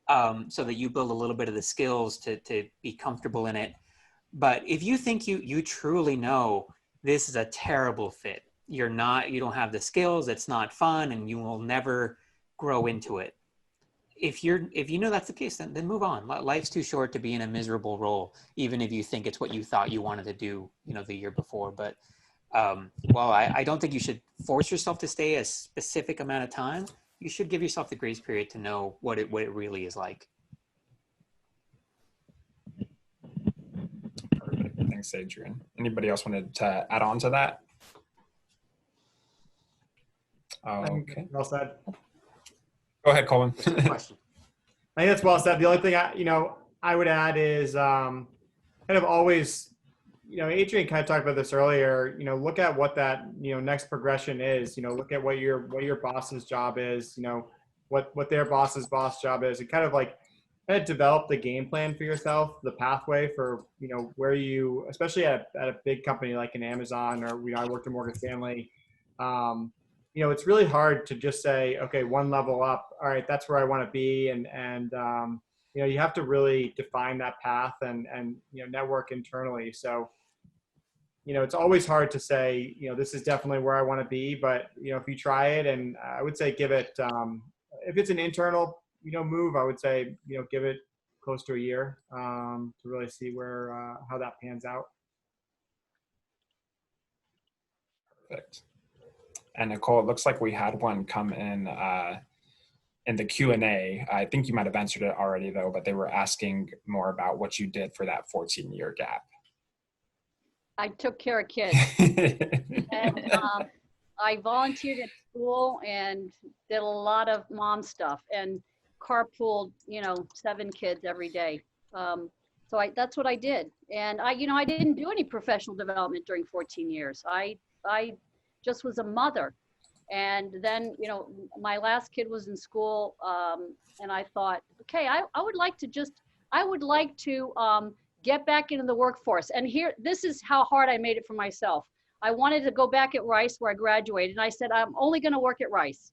so that you build a little bit of the skills to be comfortable in it. But if you think you truly know this is a terrible fit, you don't have the skills, it's not fun, and you will never grow into it. If you know that's the case, then move on. Life's too short to be in a miserable role, even if you think it's what you thought you wanted to do, the year before. But I don't think you should force yourself to stay a specific amount of time. you should give yourself the grace period to know what it really is like. Perfect. Thanks, Adrian. Anybody else wanted to add on to that? Okay. Well said. Go ahead, Colin. Question. I think that's well said. The only thing I would add is kind of always, Adrian kind of talked about this earlier. Look at what that next progression is. Look at what your boss's job is. What their boss's boss job is, and kind of develop the game plan for yourself, the pathway for where you, especially at a big company like an Amazon, or I worked at Morgan Stanley. It's really hard to just say, okay, one level up. All right, that's where I want to be. And you have to really define that path and network internally. So, it's always hard to say, this is definitely where I want to be. But, if you try it, and I would say give it, if it's an internal, move, I would say, give it close to a year to really see where, how that pans out. Perfect. And Nicole, it looks like we had one come in the Q&A. I think you might have answered it already though, but they were asking more about what you did for that 14-year gap. I took care of kids. And I volunteered at school and did a lot of mom stuff and carpooled, 7 kids every day. So that's what I did. And I didn't do any professional development during 14 years. I just was a mother. And then, my last kid was in school, and I thought, okay, I would like to get back into the workforce. And this is how hard I made it for myself. I wanted to go back at Rice where I graduated. And I said, I'm only going to work at Rice.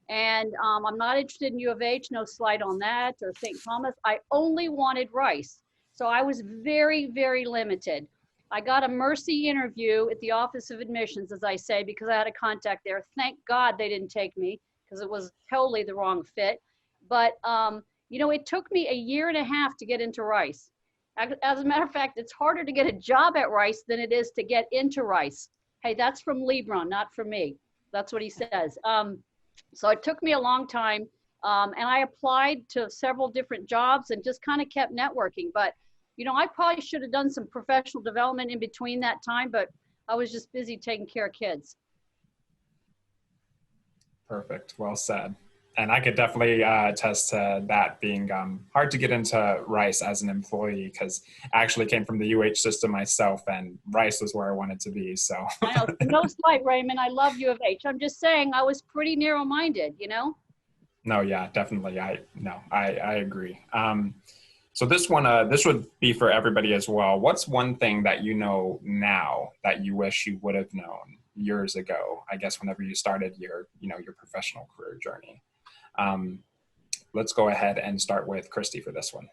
And I'm not interested in U of H, no slight on that, or St. Thomas. I only wanted Rice. So I was very, very limited. I got a mercy interview at the Office of Admissions, as I say, because I had a contact there. Thank God they didn't take me because it was totally the wrong fit. But, it took me a year and a half to get into Rice. As a matter of fact, it's harder to get a job at Rice than it is to get into Rice. Hey, that's from Lebron, not from me. That's what he says. So it took me a long time. And I applied to several different jobs and just kind of kept networking. But I probably should have done some professional development in between that time, but I was just busy taking care of kids. Perfect. Well said. And I could definitely attest to that being hard to get into Rice as an employee, because I actually came from the UH system myself, and Rice was where I wanted to be. So I know, no slight, Raymond. I love U of H. I'm just saying I was pretty narrow-minded, No, yeah, definitely. I agree. So this one, this would be for everybody as well. What's one thing that you know now that you wish you would have known years ago? I guess whenever you started your professional career journey. Let's go ahead and start with Christy for this one.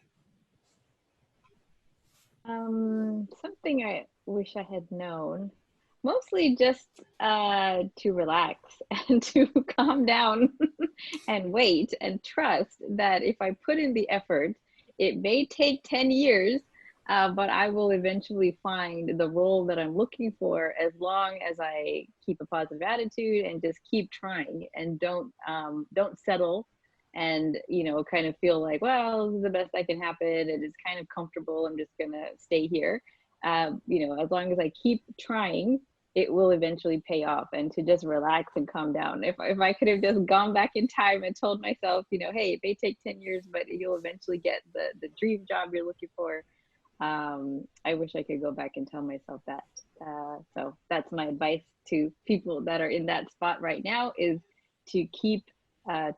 Something I wish I had known, mostly just to relax and to calm down and wait and trust that if I put in the effort, it may take 10 years, but I will eventually find the role that I'm looking for, as long as I keep a positive attitude and just keep trying and don't settle and, kind of feel like, well, this is the best that can happen. And it's kind of comfortable. I'm just going to stay here. As long as I keep trying, it will eventually pay off, and to just relax and calm down. If I could have just gone back in time and told myself, hey, it may take 10 years, but you'll eventually get the dream job you're looking for. I wish I could go back and tell myself that. So that's my advice to people that are in that spot right now, is to keep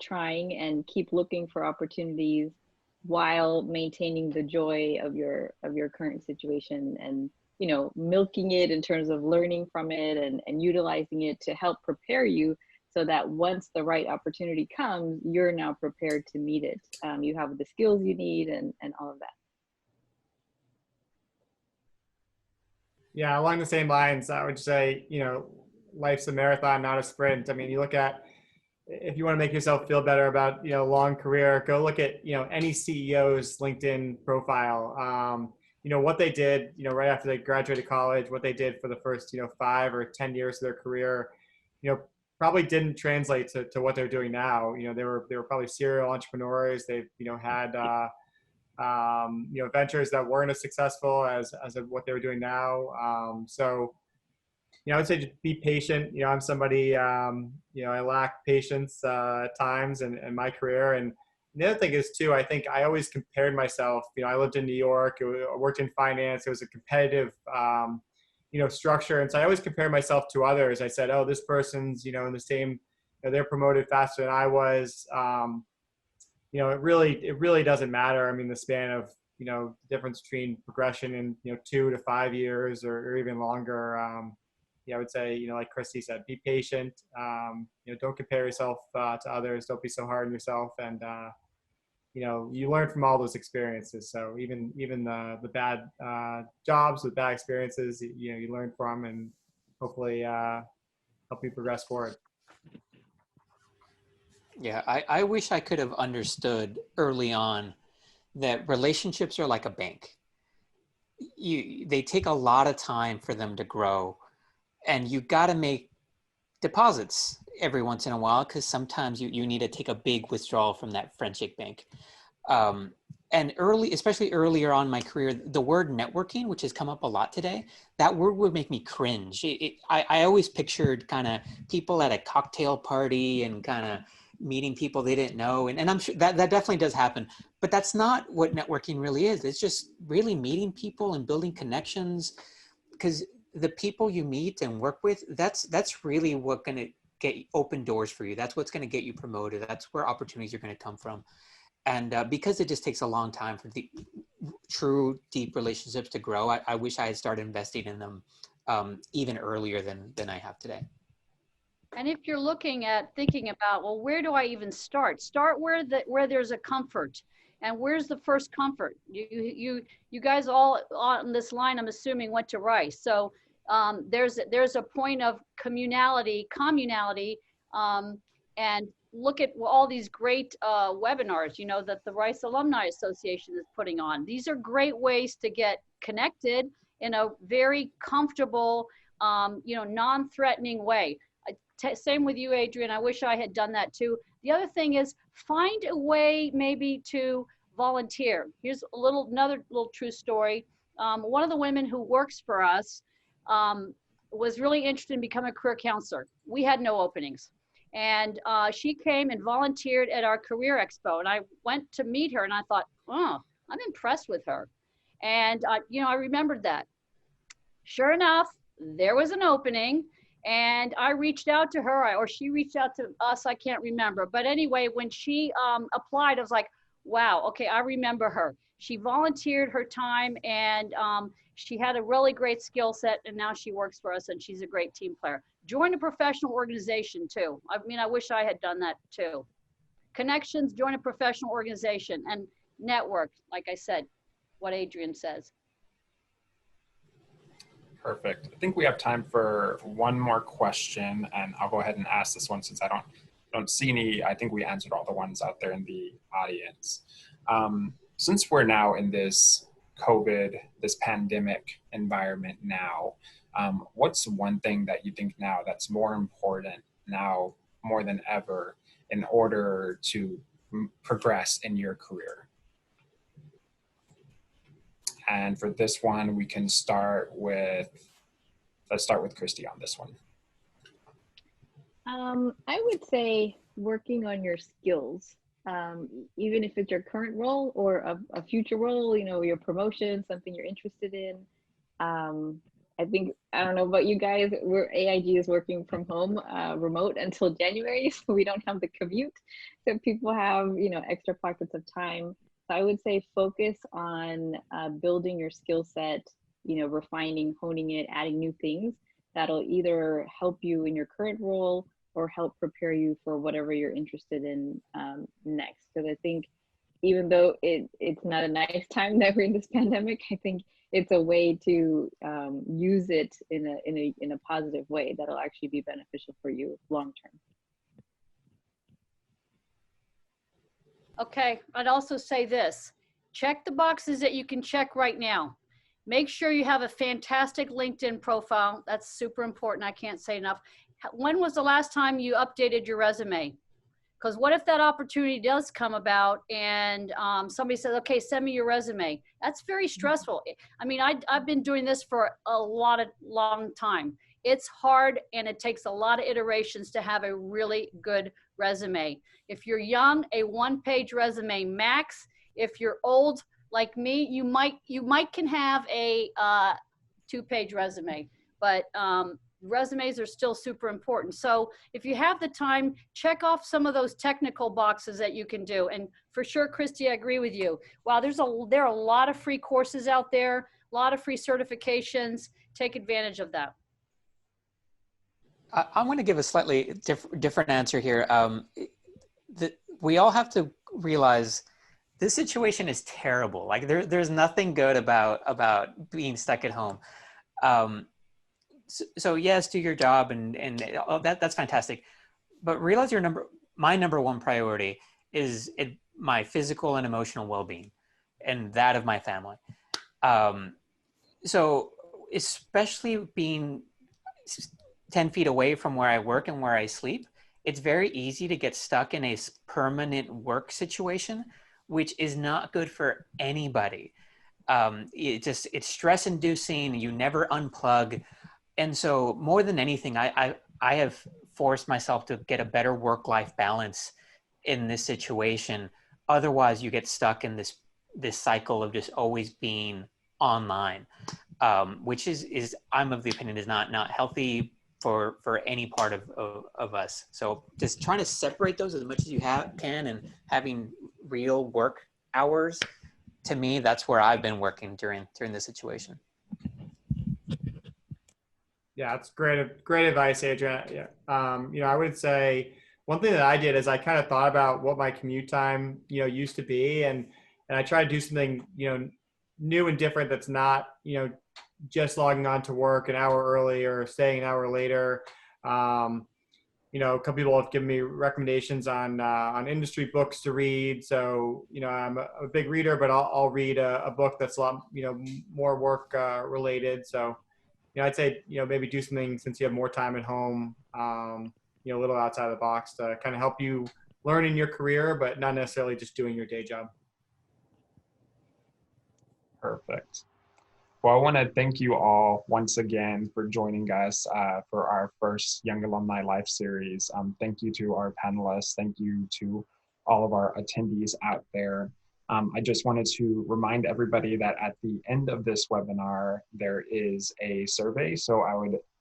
trying and keep looking for opportunities while maintaining the joy of your current situation, and milking it in terms of learning from it and utilizing it to help prepare you, so that once the right opportunity comes, you're now prepared to meet it. You have the skills you need and all of that. Yeah, along the same lines, I would say, life's a marathon, not a sprint. I mean, you look at, if you want to make yourself feel better about, long career, go look at, any CEO's LinkedIn profile. What they did, right after they graduated college, what they did for the first, 5 or 10 years of their career, probably didn't translate to what they're doing now. You know, they were probably serial entrepreneurs. They've, you know, had, you know, ventures that weren't as successful as what they were doing now. So, you know, I would say just be patient. You know, I'm somebody, you know, I lack patience at times in my career. And the other thing is too, I think I always compared myself. You know, I lived in New York, I worked in finance. It was a competitive, you know, structure. And so I always compared myself to others. I said, oh, this person's, you know, in the same, you know, they're promoted faster than I was. You know, it really doesn't matter. I mean, the span of, you know, difference between progression in, you know, 2 to 5 years or even longer. Yeah, I would say, you know, like Christy said, be patient. You know, don't compare yourself to others. Don't be so hard on yourself. And, you know, you learn from all those experiences. So even the bad jobs with bad experiences, you know, you learn from and hopefully help you progress forward. Yeah, I wish I could have understood early on that relationships are like a bank. They take a lot of time for them to grow, and you got to make deposits every once in a while because sometimes you need to take a big withdrawal from that friendship bank. And especially earlier on in my career, the word networking, which has come up a lot today, that word would make me cringe. I always pictured kind of people at a cocktail party and kind of meeting people they didn't know. And I'm sure that definitely does happen, but that's not what networking really is. It's just really meeting people and building connections, because the people you meet and work with, that's really what going to get open doors for you. That's what's going to get you promoted. That's where opportunities are going to come from. And because it just takes a long time for the true deep relationships to grow, I wish I had started investing in them even earlier than I have today. And if you're thinking about, well, where do I even start? Start where there's a comfort. And where's the first comfort? You guys all on this line, I'm assuming, went to Rice. So there's a point of communality, and look at all these great webinars, you know, that the Rice Alumni Association is putting on. These are great ways to get connected in a very comfortable, you know, non-threatening way. Same with you, Adrian. I wish I had done that too. The other thing is find a way maybe to volunteer. Here's another little true story. One of the women who works for us was really interested in becoming a career counselor. We had no openings. And she came and volunteered at our career expo. And I went to meet her and I thought, oh, I'm impressed with her. And, you know, I remembered that. Sure enough, there was an opening. And I reached out to her, or she reached out to us, I can't remember. But anyway, when she applied, I was like, wow, okay, I remember her. She volunteered her time, and she had a really great skill set, and now she works for us, and she's a great team player. Join a professional organization too. I mean, I wish I had done that too. Connections, join a professional organization, and network, like I said, what Adrian says. Perfect. I think we have time for one more question, and I'll go ahead and ask this one since I don't see any. I think we answered all the ones out there in the audience. Since we're now in this this pandemic environment now, what's one thing that you think now that's more important now more than ever in order to progress in your career? And for this one, we can let's start with Christy on this one. I would say working on your skills, even if it's your current role or a future role, you know, your promotion, something you're interested in. I think, I don't know about you guys, AIG is working from home, remote until January, so we don't have the commute. So people have, you know, extra pockets of time. So I would say focus on building your skill set, you know, refining, honing it, adding new things that'll either help you in your current role or help prepare you for whatever you're interested in next. Because I think even though it's not a nice time that we're in this pandemic, I think it's a way to use it in a positive way that'll actually be beneficial for you long term. Okay, I'd also say this, check the boxes that you can check right now. Make sure you have a fantastic LinkedIn profile. That's super important. I can't say enough. when was the last time you updated your resume? Because what if that opportunity does come about and somebody says, okay, send me your resume? That's very stressful. I mean, I've been doing this for a long time. It's hard and it takes a lot of iterations to have a really good resume. If you're young, a 1-page resume max. If you're old like me, you might can have a 2-page resume, but resumes are still super important. So if you have the time, check off some of those technical boxes that you can do. And for sure, Christy, I agree with you. Wow, there are a lot of free courses out there, a lot of free certifications. Take advantage of that. I want to give a slightly different answer here. We all have to realize this situation is terrible. Like there's nothing good about being stuck at home. So yes, do your job and that's fantastic. But realize my number one priority is my physical and emotional well-being and that of my family. So especially being 10 feet away from where I work and where I sleep, it's very easy to get stuck in a permanent work situation, which is not good for anybody. It's stress inducing, you never unplug. And so more than anything, I have forced myself to get a better work-life balance in this situation. Otherwise you get stuck in this cycle of just always being online, which is I'm of the opinion is not healthy for any part of us. So just trying to separate those as much as you can and having real work hours, to me, that's where I've been working during this situation. Yeah, that's great advice, Adrian. Yeah. I would say one thing that I did is I kind of thought about what my commute time, used to be, and I try to do something, new and different that's not, just logging on to work an hour early or staying an hour later. A couple people have given me recommendations on industry books to read. So, I'm a big reader, but I'll read a book that's a lot, more work related. So, I'd say, maybe do something since you have more time at home, a little outside of the box to kind of help you learn in your career, but not necessarily just doing your day job. Perfect. Well, I want to thank you all once again for joining us for our first Young Alumni Life Series. Thank you to our panelists. Thank you to all of our attendees out there. I just wanted to remind everybody that at the end of this webinar, there is a survey. So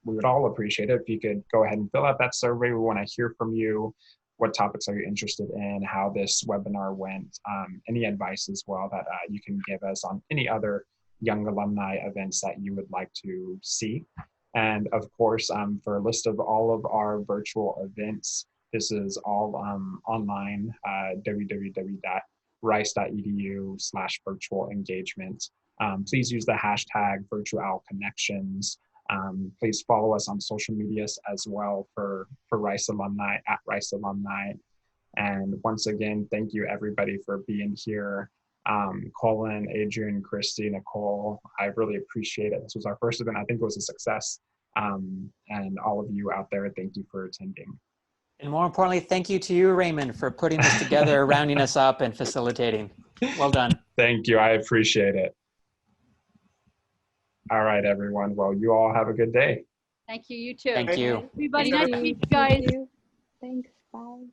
we would all appreciate it if you could go ahead and fill out that survey. We want to hear from you. What topics are you interested in? How this webinar went? Any advice as well that you can give us on any other Young Alumni events that you would like to see. And of course, for a list of all of our virtual events, this is all online, www.rice.edu/virtual engagement. Please use the hashtag #VirtualConnections. Please follow us on social medias as well for Rice Alumni, @Rice Alumni. And once again, thank you everybody for being here. Cullen, Adrian, Christy, Nicole, I really appreciate it. This was our first event. I think it was a success. And all of you out there, thank you for attending. And more importantly, thank you to you, Raymond, for putting this together, rounding us up and facilitating. Well done. Thank you. I appreciate it. All right, everyone. Well, you all have a good day. Thank you. You too. Thank you. Everybody, nice to meet you guys. Thanks. Bye.